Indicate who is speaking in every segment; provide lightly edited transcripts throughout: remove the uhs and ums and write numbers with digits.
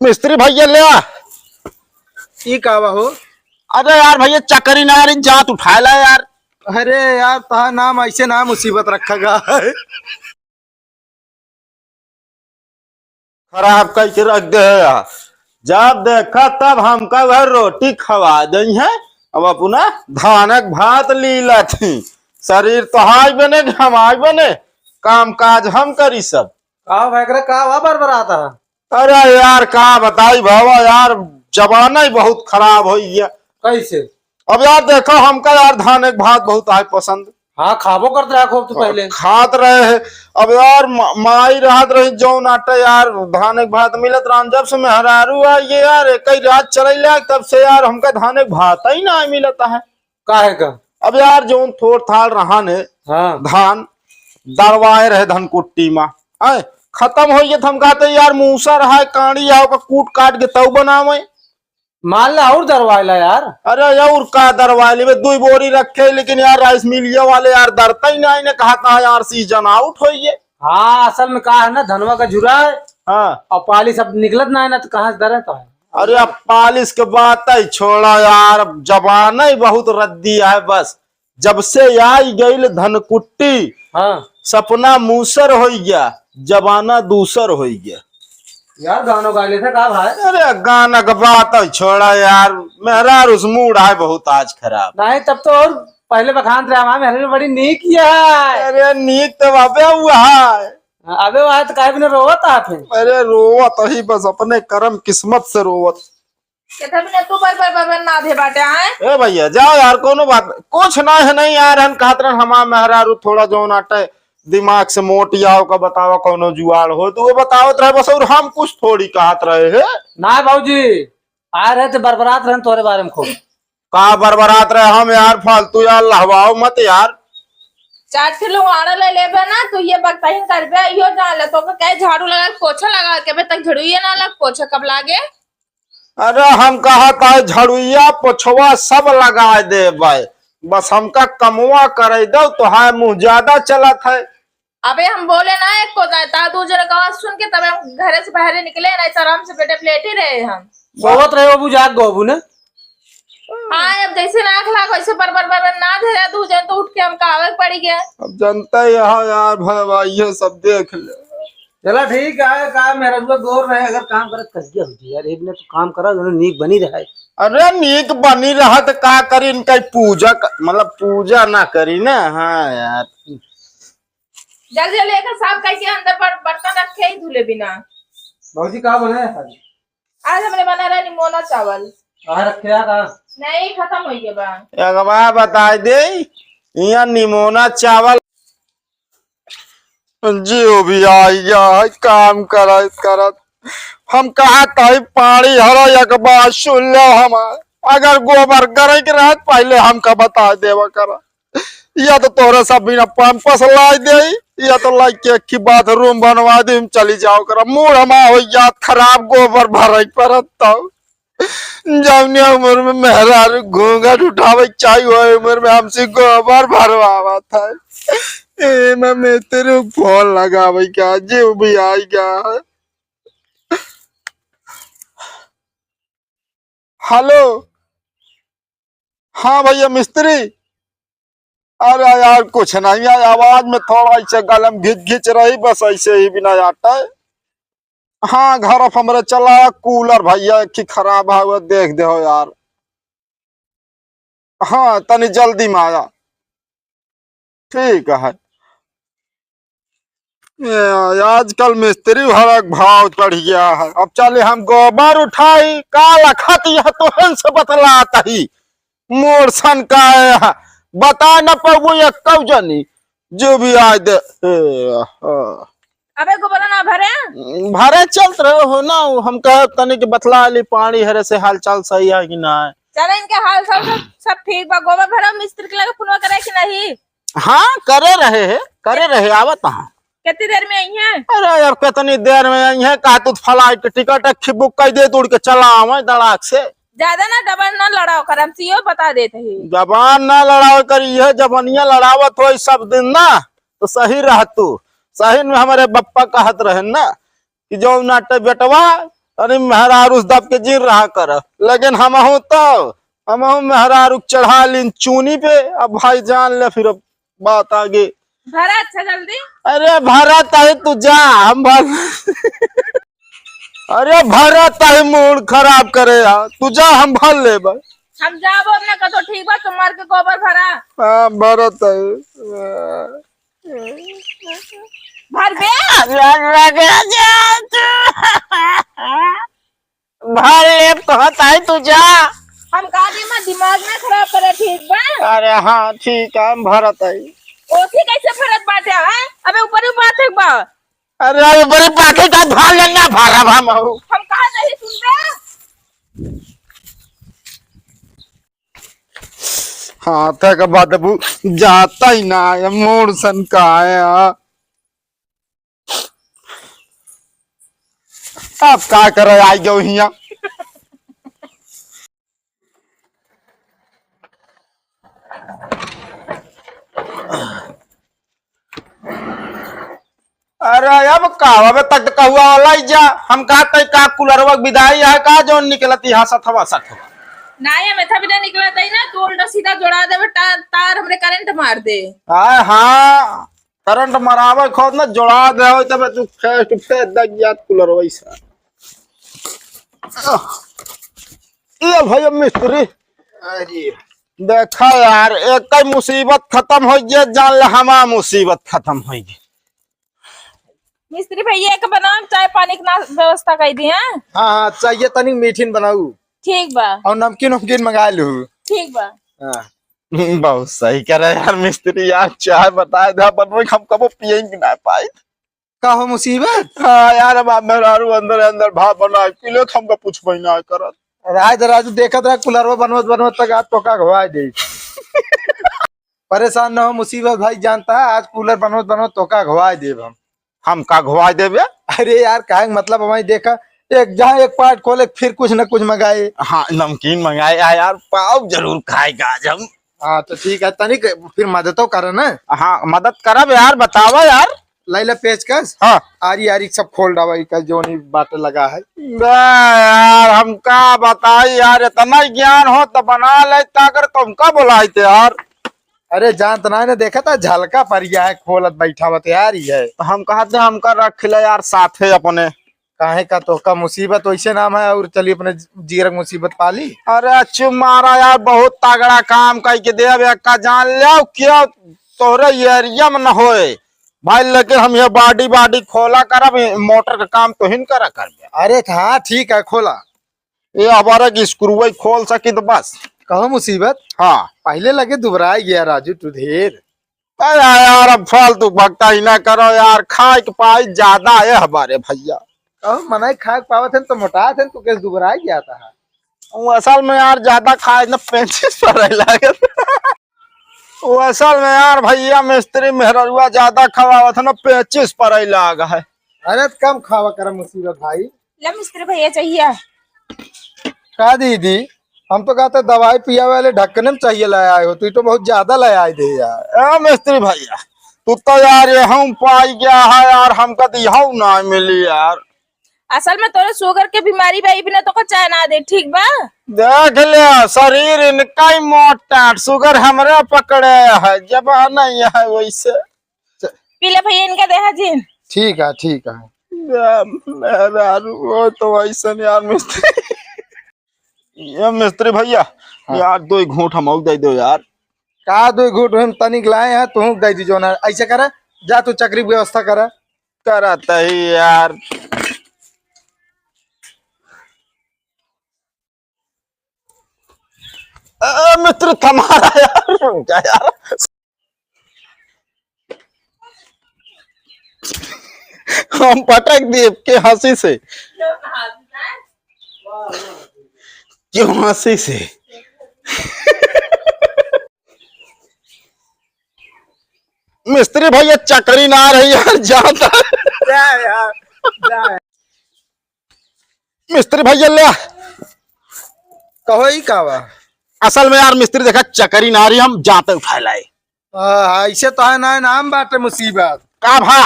Speaker 1: मिस्त्री भैया ले आ।
Speaker 2: ई का हो?
Speaker 1: अरे यार भैया चक्करी ना यार जात उठा ला यार।
Speaker 2: अरे यार तहा नाम ऐसे ना मुसीबत रखा गा
Speaker 1: खराब करके रख दे है यार। जब देखा तब हमका घर रोटी खवा दई है। अब अपना धानक भात लीला थी। शरीर तो हाय बने हमाय बने, काम काज हम करी सब।
Speaker 2: का भैकरा का वा बरबराता?
Speaker 1: अरे यार का बताई भावा यार, जमाना ही बहुत खराब हो गया।
Speaker 2: कैसे?
Speaker 1: अब यार देखो हमका यार धान एक भात बहुत आय पसंद।
Speaker 2: हाँ खाबो करते रहा खूब तो पहले
Speaker 1: खात रहे है। अब यार माई रात रही जौन आटे यार धान एक भात मिलत रहा। जब से मेहरारू है ये यार कई रात चले तब से यार हमका धान एक भात ही ना मिलता है।
Speaker 2: काहे का?
Speaker 1: अब यार जौन थोड़ थाड़ रहा ने
Speaker 2: हाँ
Speaker 1: धान दरवाए रहे धन कुट्टी में आए खत्म हो गया। हम कहते यार मूसा रहा है कांडी आओ का कूट काट के तव बनावे।
Speaker 2: मान ला और दरवाइला यार।
Speaker 1: अरे यार का दरवाली में 2 बोरी रखे लेकिन यार राइस मिलिया वाले यार डरता ही नहीं ने कहा था यार सीजन आउट हो ये।
Speaker 2: हाँ असल में का है ना धनवा का झुरा है।
Speaker 1: हाँ
Speaker 2: और पाली सब निकलत ना है ना तो कहाँ से डरे तो है।
Speaker 1: अरे अब पालिश के बात ही छोड़ा यार, जमाना ही बहुत रद्दी है। बस जब से आई गई धनकुट्टी
Speaker 2: हाँ
Speaker 1: सपना मूसर हो गया, जमाना दूसर हो गया।
Speaker 2: यार गानों गाले थे का भाई?
Speaker 1: अरे गाना का बात ही छोड़ा यार, मेरा उस मूड है बहुत आज खराब।
Speaker 2: नहीं तब तो और पहले बखान रहा मैंने बड़ी नीक किया है।
Speaker 1: अरे नीक तो बाबे हुआ है।
Speaker 2: अबे वहां तो काहे भी रोवत था फिर।
Speaker 1: अरे रोवत ही बस अपने कर्म किस्मत से रोवत।
Speaker 3: तू पर ना दे बाटे आए।
Speaker 1: ए भैया जाओ यार कोनो बात कुछ ना है नहीं यार। हम कहत रहे हमारा मेहरारू थोड़ा जो नाटे दिमाग से मोटियाओ का बतावा कोनो जुआड़ हो तो वो बतावत रहे बस, और हम कुछ थोड़ी कहत रहे है
Speaker 2: ना भाजी आ रहे थे बरबरात रहे तोरे बारे में खूब।
Speaker 1: का बरबरात रहे हम यार फालतू यार लहवाओ मत यार।
Speaker 3: 4 किलो आड़ा ले लेबे ना तो ये बकताहीन करबे यो जान ले तो कहे झाड़ू लगा पोछा लगा के बे तक झाड़ू ये ना लग पोछा कब लागे।
Speaker 1: अरे हम कहा था झड़ुआ पोछवा सब लगा दे भाई, बस हमका कमुआ करे दो तो है मुंह ज्यादा चलत है।
Speaker 3: अबे हम बोले ना एक को ता दूसरे का आवाज सुन के तब हम घर से बाहर निकले नहीं तो आराम से बेटे प्लेट ही रहे हम।
Speaker 2: सोवत रहे बाबू जाग गोबू ने।
Speaker 3: हाँ अब जैसे नाक लाग वैसे बर ना दे रहा तू जन तो उठ के हम कागज पड़ी गया।
Speaker 1: अब जनता यहाँ यार भाई ये सब देख ले।
Speaker 2: चला ठीक है का मेरा गोर रहे अगर काम करत कसिया होती यार एक ने तो काम करा जो नीक बनी रहे।
Speaker 1: अरे नीक बनी रहा तो का करी इनका पूजा मतलब पूजा ना करी ना। हाँ यार
Speaker 3: जल्दी लेकर साफ करके अंदर बर्तन रखे ही धुले बिना।
Speaker 2: भाजी का बना है
Speaker 3: आज हमने बना रहा निमोना चावल।
Speaker 2: कहाँ रखे का?
Speaker 3: नहीं खत्म हो गया बा।
Speaker 1: एक बार बता दे यहाँ निमोना चावल जो भी आई है काम करत हम कहा ताई पानी हरा एक बार सुन लो हमार। अगर गोबर करे के रहत पहले हमका बता देवा करा, या तो तोरे सब बिना पंपस लाई दे या तो लाई के बाथरूम बनवा दे चली जाओ करा। मूड हमा हो जात खराब गोबर भरे परत तो जवनी उम्र में मेहरारू घूंघट उठावे चाहिए उम्र में हमसे गोबर भरवावा था। मैं तेरे फोन लगावे क्या जो भी आई क्या। हेलो हाँ भैया मिस्त्री। अरे यार कुछ नहीं यार आवाज में थोड़ा ऐसे गलम घिच रही बस ऐसे ही बिना आटा है। हाँ घर हमारे चला कूलर भैया की खराब है वो देख दो यार। हाँ तनी जल्दी में आया ठीक है। आजकल मिस्त्री भरा भाव चढ़ गया है। अब चले हम गोबर उठाई काला खत यह तो से बतलाता ही मोर सन का है। बता न पाऊ ये कब जानी जो भी आज दे।
Speaker 3: अबे गोबर ना भरे
Speaker 1: भरे चलत रहे हो ना। हम कहे तनी के बतला ली पानी हरे से हाल चाल सही है कि ना है।
Speaker 3: चले इनके हाल सब ठीक बा। गोबर भरा मिस्त्री के लगे पुनवा करे कि नहीं?
Speaker 1: हाँ करे रहे आवत हाँ।
Speaker 3: कितनी देर में आई है?
Speaker 1: अरे यार कितनी देर में आई है कहा तू फ्लाइट टिकट बुक कर दे उड़ के चला आवे दड़ाक से।
Speaker 3: ज्यादा ना डबल ना लड़ाओ कर हम सीओ बता देते ही।
Speaker 1: जबान ना लड़ाओ करी है जबनिया लड़ावत हो सब दिन ना तो सही रह तू। सही में हमारे बप्पा कहत रहे ना कि जो नाटे बेटवा अरे मेहरारू दब के जीर रहा कर, लेकिन हम मेहरारू चढ़ा लीन चूनी पे। अब भाई जान ले फिर अब बात आगे।
Speaker 3: भरा अच्छा जल्दी।
Speaker 1: अरे भरत है तू जा, हम अरे भरत है मूड खराब करे यार, तू जा हम भर ले भाई।
Speaker 3: हम जाबो अपने का तो ठीक बा, तुम्हार के गोबर भरा
Speaker 1: हाँ भरत है।
Speaker 3: भर बे।
Speaker 1: भर ले कहता है तू जा।
Speaker 3: हम कहा दी मैं दिमाग ना खराब करे, ठीक बा।
Speaker 1: अरे हाँ ठीक है, हम भरत है।
Speaker 3: ओथी कैसे भरत बाटे है? अबे ऊपर ही बात है बा।
Speaker 1: अरे अरे बड़ी पाके का भर लेना भरा हम
Speaker 3: कहा नहीं सुन रहे।
Speaker 1: हाँ तक बात जाता ही ना है, मोड़ सन का है। अब क्या करे आई गयो हिया। अरे अब का तक कहुआ वाला जा, हम कहा का कूलरवा विदाई है का जो निकलती यहाँ सथवा सठ
Speaker 3: नाया में था भी ना निकला था ना, तो उल्टा सीधा जोड़ा दे बेटा, तार हमरे करंट मार दे।
Speaker 1: हाँ करंट मरावे खोद ना जोड़ा दे हो तब तू फेस टू फेस दग जात कूलर वैसा। ये भाई मिस्त्री,
Speaker 2: अरे
Speaker 1: देखा यार एक ही मुसीबत खत्म हो गई, जान ले हमारा मुसीबत खत्म हो गई।
Speaker 3: मिस्त्री भैया के बना चाय पानी की व्यवस्था कर दी है।
Speaker 2: हाँ हाँ चाहिए तनिक मीठिन बनाऊ
Speaker 3: ठीक बा।
Speaker 2: और नमकीन उमकीन मंगा लू।
Speaker 3: ठीक बा।
Speaker 2: हाँ
Speaker 1: बहुत सही करे यार मिस्त्री यार, चाय बताए थे अपन हम कबो पियेंगे ना पाए।
Speaker 2: का हो मुसीबत?
Speaker 1: हाँ यार अब मेहरारू अंदर अंदर भाव बना किलो हमका पूछबे ना करत।
Speaker 2: राज राजू देखत रहा कुलरवा बनवत बनवत तक आज टोका घवा दे। परेशान न हो मुसीबत भाई, जानता है आज कूलर बनवत बनवत टोका घवा दे
Speaker 1: हम का घुआ देवे।
Speaker 2: अरे यार काहे मतलब हमारी देखा एक जहाँ एक पार्ट खोले फिर कुछ न कुछ मंगाए।
Speaker 1: हाँ नमकीन मंगाए यार, पाव जरूर खाएगा आज हम।
Speaker 2: हाँ तो ठीक है तनिक फिर मदद तो कर ना।
Speaker 1: हाँ मदद करब यार, बतावा यार।
Speaker 2: लैला पेचकस
Speaker 1: हाँ
Speaker 2: आरी आरी सब खोल डावा का जो नहीं बाटे लगा है।
Speaker 1: यार हम का बताई यार, इतना ज्ञान हो तो बना लेता, अगर तुम का बुलाए थे यार।
Speaker 2: अरे जानत ना ने देखा था झलका पर गया है खोलत बैठा हुआ तैयार ही है।
Speaker 1: हम कहते हमका रख ले यार साथे अपने।
Speaker 2: काहे का तो का मुसीबत वैसे नाम है और चलिए अपने जीरक मुसीबत पाली।
Speaker 1: अरे चुमारा यार बहुत तगड़ा काम करके दे का जान ले क्या तोरे एरिया में न होए भाई, लेकिन हम ये बाडी खोला करब, मोटर का काम तो हिन करा कर।
Speaker 2: अरे हाँ ठीक है खोला,
Speaker 1: ये हमारा की स्क्रू खोल सकी तो बस।
Speaker 2: कहो मुसीबत?
Speaker 1: हाँ
Speaker 2: पहले लगे दुबरा गया राजू तू ढेर।
Speaker 1: अरे यार अब फालतू भक्ता ही ना करो यार, खाए के पाई ज्यादा है हमारे भैया।
Speaker 2: कहो मनाई खा पावत है तो मोटा थे तो कैसे दुबरा गया था।
Speaker 1: असल में यार ज्यादा खाए ना 35 पर लगे। वो असल में यार भैया मिस्त्री मेहरुआ ज्यादा खवावा था ना 25 पर लगा है।
Speaker 2: अरे कम खावा कर मुसीबत भाई।
Speaker 3: ले मिस्त्री भैया चाहिए
Speaker 2: का दीदी हम तो कहते दवाई पिया वाले ढक्कन में चाहिए लाया हो, तू तो बहुत ज्यादा लाया दे यार।
Speaker 1: मिस्त्री भैया तू तो यार यहाँ पाई गया है यार, हमका तो यहाँ ना मिली यार।
Speaker 3: असल में तोरे शुगर के बीमारी बा, बिना तो को चाय ना दे, ठीक बा।
Speaker 1: देख ले शरीर इनका ही मोटा, शुगर हमरे पकड़े है, जब नहीं है वैसे।
Speaker 3: पीले भैया इनका देहा जी।
Speaker 2: ठीक है ठीक है।
Speaker 1: वो तो वैसे यार मिस्त्री ये मिस्त्री भैया
Speaker 2: हाँ।
Speaker 1: यार 2 घूंट हम दे दो यार।
Speaker 2: का 2 घूट हम तनिक लाए हैं तू दे दीजो ना, ऐसे करे जा तू चक्री व्यवस्था करा।
Speaker 1: करता ही यार। मित्र तुम्हारा यार क्या यार, हम पटक दिए के हंसी से। क्यों हंसी से? मिस्त्री भैया चकरी ना आ रही यार, जाता
Speaker 2: यार
Speaker 1: मिस्त्री भैया ले
Speaker 2: कहो ही कावा।
Speaker 1: असल में यार मिस्त्री देखा चकरी ना रही, हम जाते उठा लाए।
Speaker 2: ऐसे तो है ना नाम बाटे मुसीबत
Speaker 1: का भा।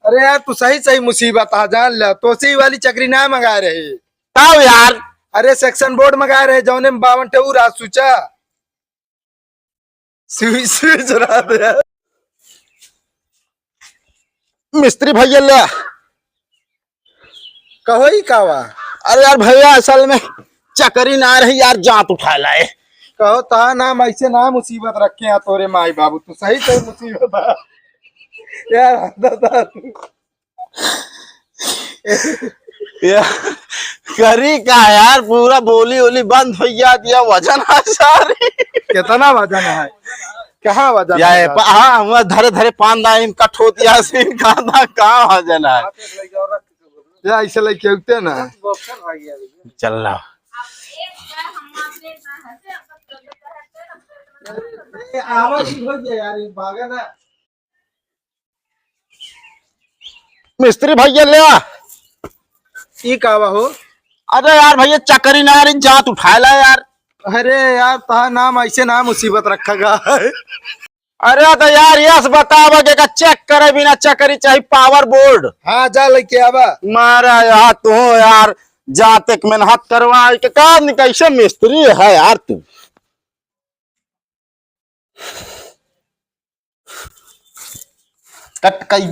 Speaker 2: अरे यार तू सही सही मुसीबत आ जान ले, तो सही वाली चक्री ना मंगा रहे।
Speaker 1: का हो यार?
Speaker 2: अरे सेक्शन बोर्ड मंगा रहे जौने में 52 ठे रात सूचा स्विच स्विच रात है।
Speaker 1: मिस्त्री भैया ले।
Speaker 2: कहो ही कावा।
Speaker 1: अरे यार भैया असल में चकरी ना रही यार, जात उठा लाए।
Speaker 2: कहो ता नाम ऐसे ना मुसीबत रखे हैं तोरे माई बाबू, तू सही सही मुसीबत है यार। दादा तू
Speaker 1: यार करी का यार, पूरा बोली ओली बंद हो दिया, वजन है सारी।
Speaker 2: कितना वजन है? कहाँ वजन
Speaker 1: या
Speaker 2: है?
Speaker 1: हाँ हम धरे धरे पांदा इन कठोत या सिन कांदा कहाँ वजन है।
Speaker 2: या ऐसे लेके उठते ना।
Speaker 1: चल रहा मिस्त्री भैया ले।
Speaker 2: ई कावा हो?
Speaker 1: अरे यार भैया चकरी ना रही, जात उठा ला यार।
Speaker 2: अरे यार ता नाम ऐसे ना मुसीबत रखा है।
Speaker 1: अरे तो यार यस बतावा के का चेक करे बिना चकरी चाहिए पावर बोर्ड।
Speaker 2: हाँ जा लेके आवा।
Speaker 1: मारा यार तू यार, जाते मेहनत करवा के का कैसे मिस्त्री है यार तू। कट कई